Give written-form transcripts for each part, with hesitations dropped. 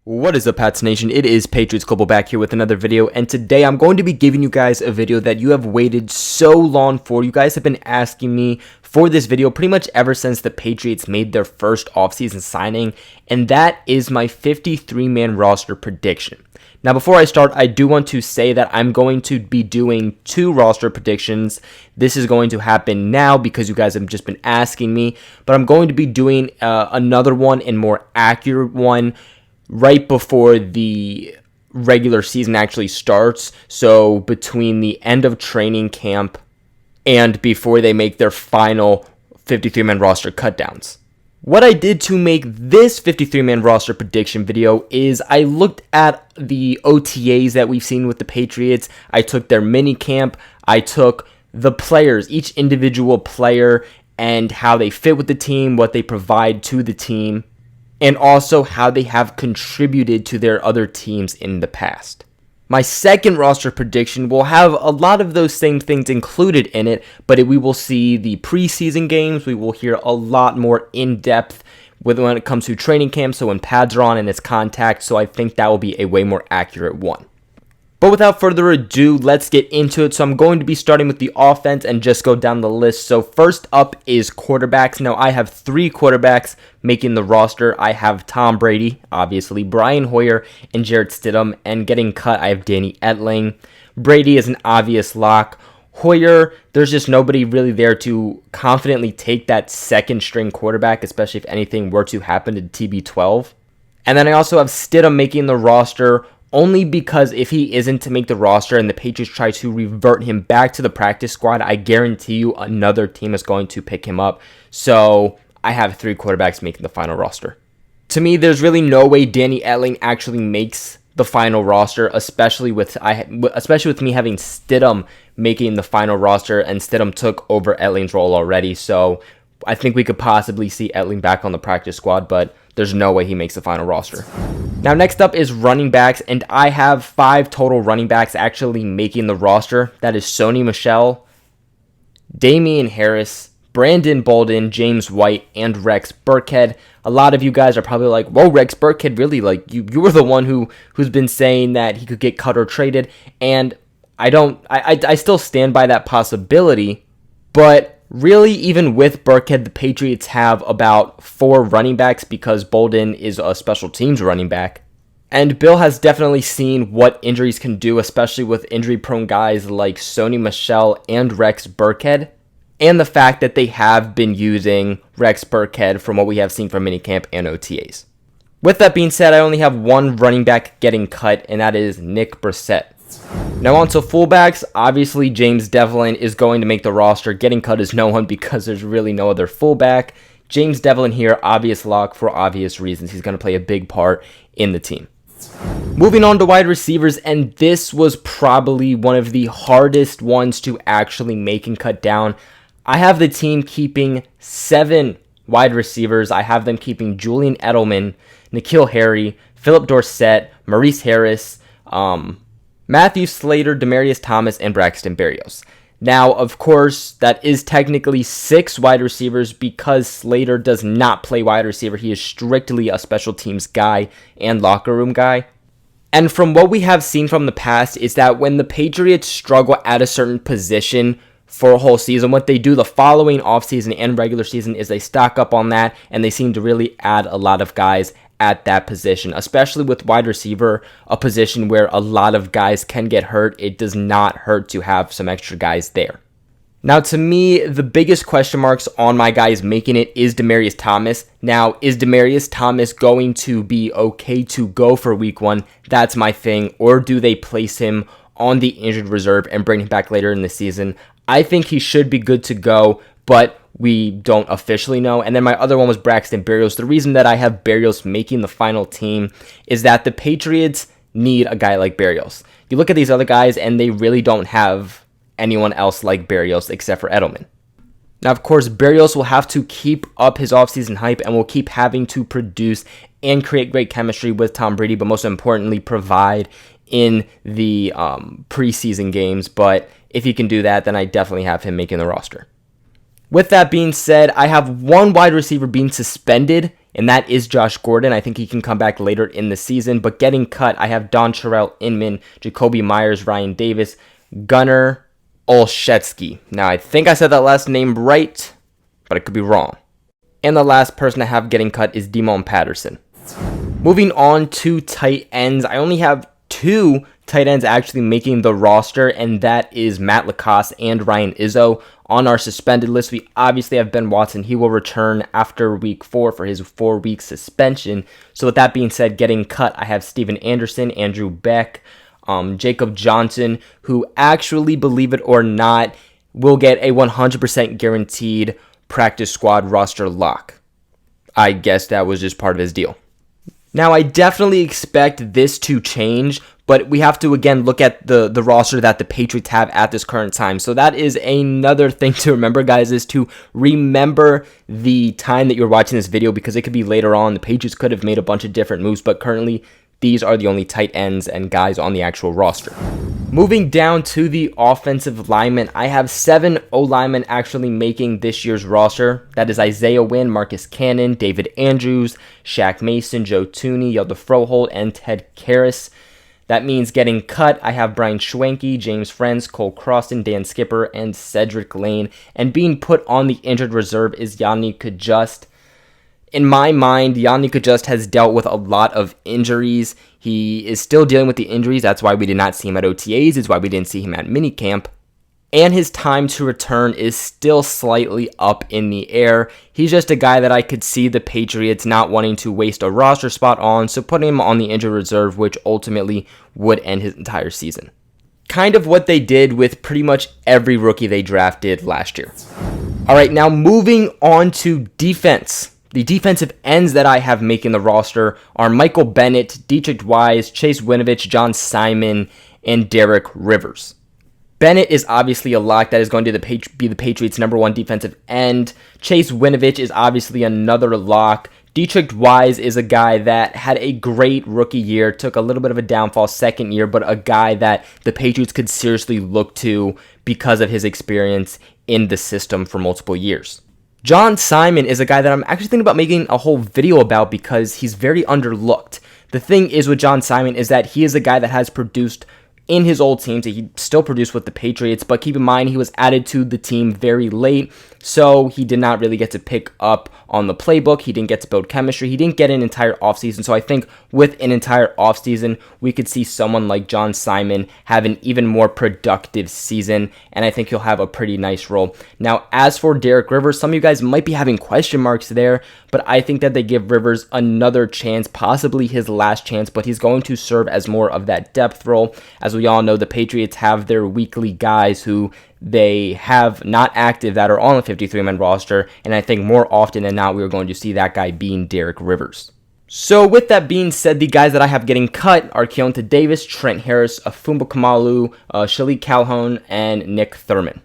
What is up, Pats Nation? It is Patriots Global back here with another video, and today I'm going to be giving you guys a video that you have waited so long for. You guys have been asking me for this video pretty much ever since the Patriots made their first offseason signing, and that is my 53-man roster prediction. Now, before I start, I do want to say that I'm going to be doing 2 roster predictions. This is going to happen now because you guys have just been asking me, but I'm going to be doing another one and more accurate one right before the regular season actually starts. So between the end of training camp and before they make their final 53-man roster cutdowns. What I did to make this 53-man roster prediction video is I looked at the OTAs that we've seen with the Patriots. I took their mini camp. I took the players, each individual player, and how they fit with the team, what they provide to the team, and also how they have contributed to their other teams in the past. My second roster prediction will have a lot of those same things included in it, but we will see the preseason games. We will hear a lot more in-depth when it comes to training camp, so when pads are on and it's contact, so I think that will be a way more accurate one. But without further ado, let's get into it. So I'm going to be starting with the offense and just go down the list. So first up is quarterbacks. Now I have 3 quarterbacks making the roster. I have Tom Brady, obviously, Brian Hoyer, and Jarrett Stidham. And getting cut, I have Danny Etling. Brady is an obvious lock. Hoyer, there's just nobody really there to confidently take that second string quarterback, especially if anything were to happen to TB12. And then I also have Stidham making the roster, only because if he isn't to make the roster and the Patriots try to revert him back to the practice squad, I guarantee you another team is going to pick him up. So I have 3 quarterbacks making the final roster. To me, there's really no way Danny Etling actually makes the final roster, especially with me having Stidham making the final roster, and Stidham took over Etling's role already. So I think we could possibly see Etling back on the practice squad, but there's no way he makes the final roster. Now, next up is running backs, and I have 5 total running backs actually making the roster. That is Sony Michel, Damian Harris, Brandon Bolden, James White, and Rex Burkhead. A lot of you guys are probably like, whoa, Rex Burkhead, really? Like, you were the one who's been saying that he could get cut or traded, and I still stand by that possibility, but really, even with Burkhead, the Patriots have about 4 running backs because Bolden is a special teams running back. And Bill has definitely seen what injuries can do, especially with injury-prone guys like Sony Michel and Rex Burkhead, and the fact that they have been using Rex Burkhead from what we have seen from minicamp and OTAs. With that being said, I only have 1 running back getting cut, and that is Nick Brissett. Now on to fullbacks. Obviously, James Devlin is going to make the roster. Getting cut is no one because there's really no other fullback. James Devlin here, obvious lock for obvious reasons. He's going to play a big part in the team. Moving on to wide receivers, and this was probably one of the hardest ones to actually make and cut down. I have the team keeping 7 wide receivers. I have them keeping Julian Edelman, N'Keal Harry, Philip Dorsett, Maurice Harris, Matthew Slater, Demaryius Thomas, and Braxton Berrios. Now, of course, that is technically 6 wide receivers because Slater does not play wide receiver. He is strictly a special teams guy and locker room guy. And from what we have seen from the past is that when the Patriots struggle at a certain position for a whole season, what they do the following offseason and regular season is they stock up on that, and they seem to really add a lot of guys at that position, especially with wide receiver, a position where a lot of guys can get hurt. It does not hurt to have some extra guys there. Now, to me, the biggest question marks on my guys making it is Demaryius Thomas. Now, is Demaryius Thomas going to be okay to go for week 1? That's my thing. Or do they place him on the injured reserve and bring him back later in the season? I think he should be good to go, but we don't officially know. And then my other one was Braxton Berrios. The reason that I have Berrios making the final team is that the Patriots need a guy like Berrios. You look at these other guys, and they really don't have anyone else like Berrios except for Edelman. Now, of course, Berrios will have to keep up his offseason hype and will keep having to produce and create great chemistry with Tom Brady, but most importantly, provide in the preseason games. But if he can do that, then I definitely have him making the roster. With that being said, I have 1 wide receiver being suspended and that is Josh Gordon. I think he can come back later in the season, but getting cut, I have Don Terrell Inman, Jacoby Myers, Ryan Davis, Gunnar Olszewski. Now, I think I said that last name right, but I could be wrong. And the last person I have getting cut is Demon Patterson. Moving on to tight ends, I only have 2 tight ends actually making the roster, and that is Matt Lacoste and Ryan Izzo. On our suspended list, we obviously have Ben Watson. He will return after week 4 for his 4-week suspension. So with that being said, getting cut, I have Steven Anderson, Andrew Beck, Jacob Johnson, who actually, believe it or not, will get a 100% guaranteed practice squad roster lock. I guess that was just part of his deal. Now, I definitely expect this to change, but we have to, again, look at the roster that the Patriots have at this current time. So that is another thing to remember, guys, is to remember the time that you're watching this video, because it could be later on. The Patriots could have made a bunch of different moves, but currently these are the only tight ends and guys on the actual roster. Moving down to the offensive linemen, I have 7 O-linemen actually making this year's roster. That is Isaiah Wynn, Marcus Cannon, David Andrews, Shaq Mason, Joe Tooney, Yelda Froholt, and Ted Karras. That means getting cut, I have Brian Schwenke, James Friends, Cole Croston, Dan Skipper, and Cedric Lane. And being put on the injured reserve is Yannick Kajust. In my mind, Yannick Kajust has dealt with a lot of injuries. He is still dealing with the injuries. That's why we did not see him at OTAs. It's why we didn't see him at minicamp. And his time to return is still slightly up in the air. He's just a guy that I could see the Patriots not wanting to waste a roster spot on, so putting him on the injured reserve, which ultimately would end his entire season. Kind of what they did with pretty much every rookie they drafted last year. All right, now moving on to defense. The defensive ends that I have making the roster are Michael Bennett, Dietrich Wise, Chase Winovich, John Simon, and Derek Rivers. Bennett is obviously a lock. That is going to be the Patriots' #1 defensive end. Chase Winovich is obviously another lock. Dietrich Wise is a guy that had a great rookie year, took a little bit of a downfall second year, but a guy that the Patriots could seriously look to because of his experience in the system for multiple years. John Simon is a guy that I'm actually thinking about making a whole video about because he's very underlooked. The thing is with John Simon is that he is a guy that has produced in his old teams. He still produced with the Patriots, but keep in mind he was added to the team very late, so he did not really get to pick up on the playbook. He didn't get to build chemistry. He didn't get an entire offseason, so I think with an entire offseason, we could see someone like John Simon have an even more productive season, and I think he'll have a pretty nice role. Now, as for Derek Rivers, some of you guys might be having question marks there, but I think that they give Rivers another chance, possibly his last chance, but he's going to serve as more of that depth role. As we all know, the Patriots have their weekly guys who they have not active that are on the 53-man roster, and I think more often than not, we are going to see that guy being Derek Rivers. So with that being said, the guys that I have getting cut are Keontae Davis, Trent Harris, Afumba Kamalu, Shalik Calhoun, and Nick Thurman.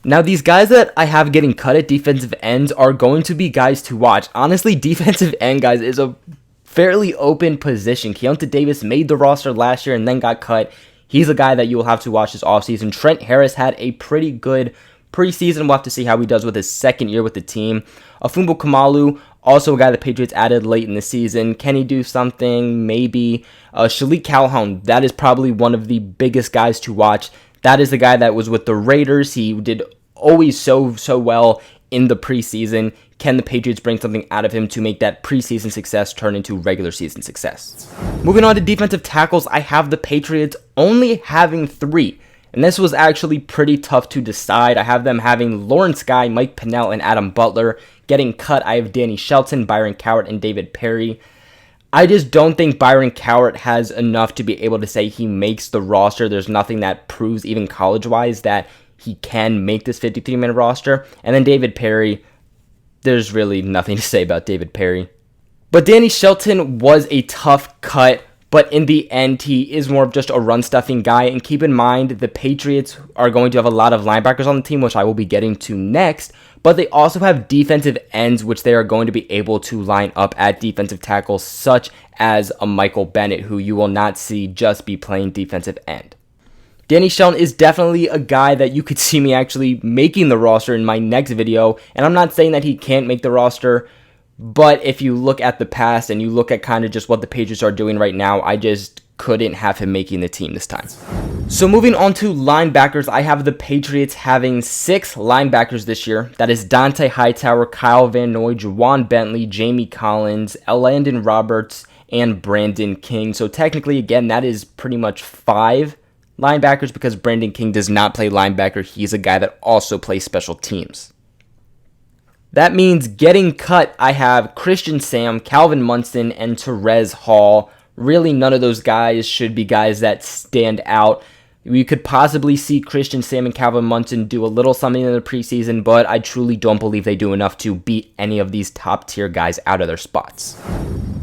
Now, these guys that I have getting cut at defensive ends are going to be guys to watch. Honestly, defensive end, guys, is a fairly open position. Keontae Davis made the roster last year and then got cut. He's a guy that you will have to watch this offseason. Trent Harris had a pretty good preseason. We'll have to see how he does with his second year with the team. Afumba Kamalu, also a guy the Patriots added late in the season. Can he do something? Maybe. Shalik Calhoun, that is probably one of the biggest guys to watch. That is the guy that was with the Raiders. He did always so well in the preseason. Can the Patriots bring something out of him to make that preseason success turn into regular season success? Moving on to defensive tackles, I have the Patriots only having 3. And this was actually pretty tough to decide. I have them having Lawrence Guy, Mike Pennell, and Adam Butler. Getting cut, I have Danny Shelton, Byron Cowart, and David Perry. I just don't think Byron Cowart has enough to be able to say he makes the roster. There's nothing that proves, even college-wise, that he can make this 53-man roster. And then David Perry, there's really nothing to say about David Perry. But Danny Shelton was a tough cut, but in the end, he is more of just a run-stuffing guy. And keep in mind, the Patriots are going to have a lot of linebackers on the team, which I will be getting to next. But they also have defensive ends, which they are going to be able to line up at defensive tackles, such as a Michael Bennett, who you will not see just be playing defensive end. Danny Shelton is definitely a guy that you could see me actually making the roster in my next video. And I'm not saying that he can't make the roster, But if you look at the past and you look at kind of just what the Patriots are doing right now, I just couldn't have him making the team this time. So moving on to linebackers, I have the Patriots having 6 linebackers this year. That is Dante Hightower, Kyle Van Noy, Juwan Bentley, Jamie Collins, Elandon Roberts, and Brandon King. So technically, again, that is pretty much 5 linebackers because Brandon King does not play linebacker. He's a guy that also plays special teams. That means getting cut, I have Christian Sam, Calvin Munson, and Terez Hall. Really, none of those guys should be guys that stand out. We could possibly see Christian Sam and Calvin Munson do a little something in the preseason, but I truly don't believe they do enough to beat any of these top-tier guys out of their spots.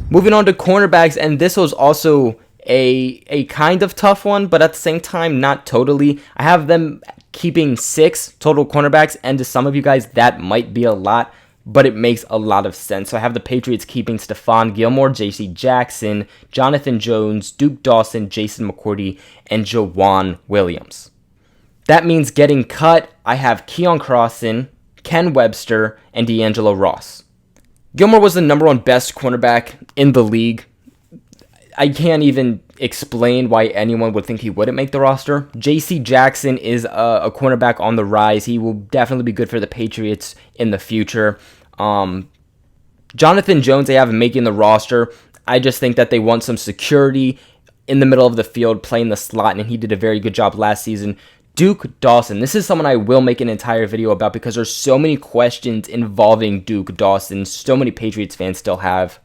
Moving on to cornerbacks, and this was also a kind of tough one, but at the same time, not totally. I have them keeping 6 total cornerbacks, and to some of you guys, that might be a lot, but it makes a lot of sense. So I have the Patriots keeping Stephon Gilmore, J.C. Jackson, Jonathan Jones, Duke Dawson, Jason McCourty, and Jawan Williams. That means getting cut, I have Keon Crossan, Ken Webster, and D'Angelo Ross. Gilmore was the number 1 best cornerback in the league. I can't even explain why anyone would think he wouldn't make the roster. J.C. Jackson is a cornerback on the rise. He will definitely be good for the Patriots in the future. Jonathan Jones, they have him making the roster. I just think that they want some security in the middle of the field, playing the slot, and he did a very good job last season. Duke Dawson, this is someone I will make an entire video about because there's so many questions involving Duke Dawson. So many Patriots fans still have.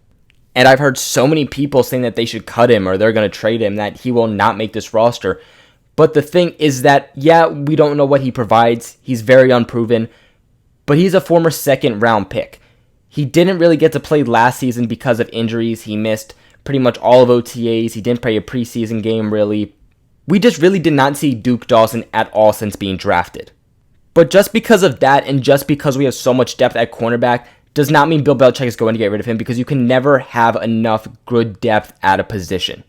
And I've heard so many people saying that they should cut him or they're going to trade him, that he will not make this roster. But the thing is that, yeah, we don't know what he provides. He's very unproven. But he's a former 2nd-round pick. He didn't really get to play last season because of injuries. He missed pretty much all of OTAs. He didn't play a preseason game, really. We just really did not see Duke Dawson at all since being drafted. But just because of that, and just because we have so much depth at cornerback, does not mean Bill Belichick is going to get rid of him, because you can never have enough good depth at a position.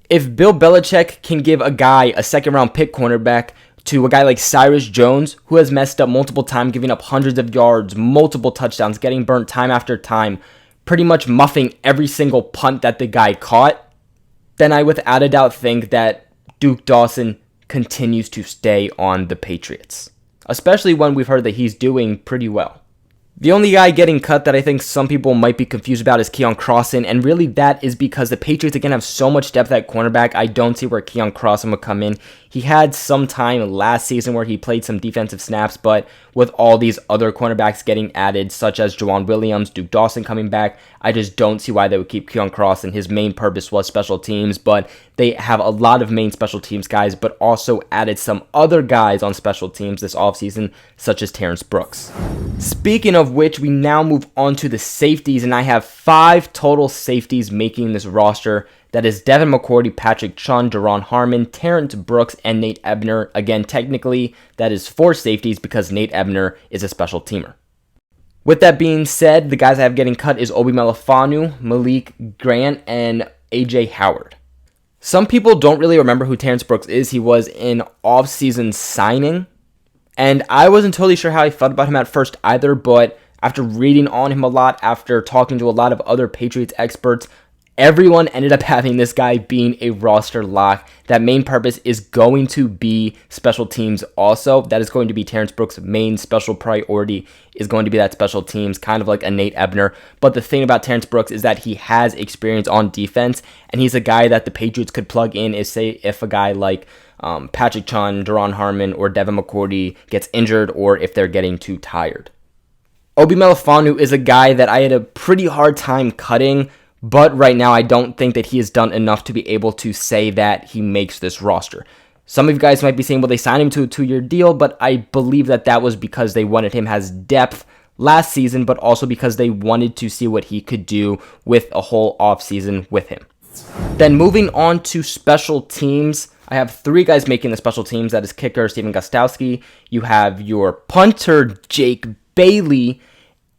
If Bill Belichick can give a guy a 2nd-round pick cornerback to a guy like Cyrus Jones, who has messed up multiple times, giving up hundreds of yards, multiple touchdowns, getting burnt time after time, pretty much muffing every single punt that the guy caught, then I without a doubt think that Duke Dawson continues to stay on the Patriots, especially when we've heard that he's doing pretty well. The only guy getting cut that I think some people might be confused about is Keon Crossan, and really that is because the Patriots again have so much depth at cornerback. I don't see where Keon Crossan would come in. He had some time last season where he played some defensive snaps, but with all these other cornerbacks getting added, such as Jawan Williams, Duke Dawson coming back, I just don't see why they would keep Keon Crossan. His main purpose was special teams, but they have a lot of main special teams guys, but also added some other guys on special teams this offseason, such as Terrence Brooks. Speaking of which, we now move on to the safeties, and I have 5 total safeties making this roster. That is Devin McCourty, Patrick Chung, Daron Harmon, Terrence Brooks, and Nate Ebner. Again, technically, that is 4 safeties because Nate Ebner is a special teamer. With that being said, the guys I have getting cut is Obi Melifonwu, Malik Grant, and AJ Howard. Some people don't really remember who Terrence Brooks is. He was an off-season signing, and I wasn't totally sure how I felt about him at first either, but after reading on him a lot, after talking to a lot of other Patriots experts, everyone ended up having this guy being a roster lock. That main purpose is going to be special teams also. That is going to be Terrence Brooks' main special priority, is going to be that special teams, kind of like a Nate Ebner. But the thing about Terrence Brooks is that he has experience on defense, and he's a guy that the Patriots could plug in if a guy like Patrick Chung, Daron Harmon, or Devin McCourty gets injured, or if they're getting too tired. Obi Melifonwu is a guy that I had a pretty hard time cutting, but right now I don't think that he has done enough to be able to say that he makes this roster. Some of you guys might be saying, well, they signed him to a 2-year deal, but I believe that that was because they wanted him as depth last season, but also because they wanted to see what he could do with a whole offseason with him. Then moving on to special teams, I have 3 guys making the special teams. That is kicker Steven Gostkowski. You have your punter Jake Bailey,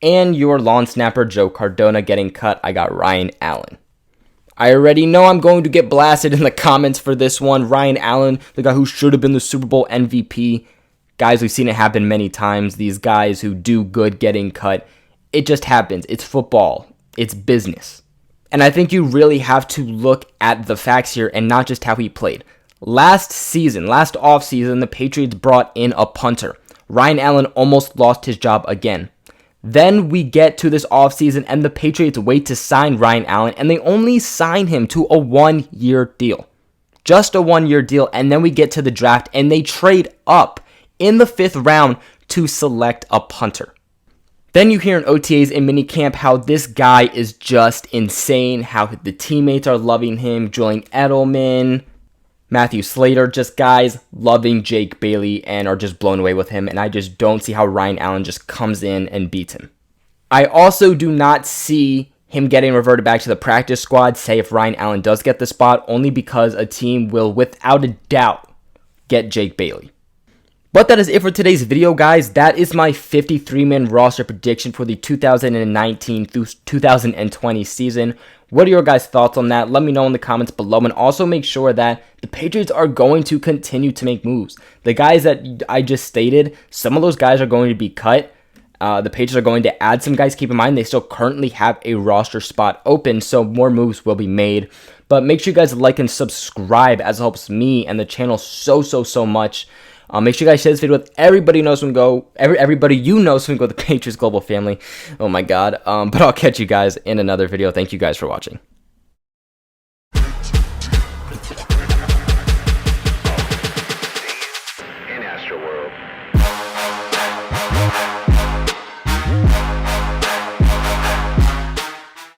and your lawn snapper Joe Cardona getting cut. I got Ryan Allen. I already know I'm going to get blasted in the comments for this one. Ryan Allen, the guy who should have been the Super Bowl MVP. Guys, we've seen it happen many times. These guys who do good getting cut. It just happens. It's football. It's business. And I think you really have to look at the facts here and not just how he played. Last offseason, the Patriots brought in a punter. Ryan Allen almost lost his job again. Then we get to this offseason and the Patriots wait to sign Ryan Allen, and they only sign him to a 1-year deal. Just a 1-year deal, and then we get to the draft and they trade up in the 5th round to select a punter. Then you hear in OTAs and minicamp how this guy is just insane, how the teammates are loving him, Julian Edelman, Matthew Slater, just guys loving Jake Bailey and are just blown away with him, and I just don't see how Ryan Allen just comes in and beats him. I also do not see him getting reverted back to the practice squad, say if Ryan Allen does get the spot, only because a team will without a doubt get Jake Bailey. But that is it for today's video, guys. That is my 53-man roster prediction for the 2019 through 2020 season. What are your guys' thoughts on that? Let me know in the comments below, and also make sure that the Patriots are going to continue to make moves. The guys that I just stated, some of those guys are going to be cut. The Patriots are going to add some guys. Keep in mind, they still currently have a roster spot open, so more moves will be made. But make sure you guys like and subscribe, as it helps me and the channel so much. Make sure you guys share this video with everybody who knows when go. Everybody you know so we go the Patriots Global family. Oh my God. But I'll catch you guys in another video. Thank you guys for watching.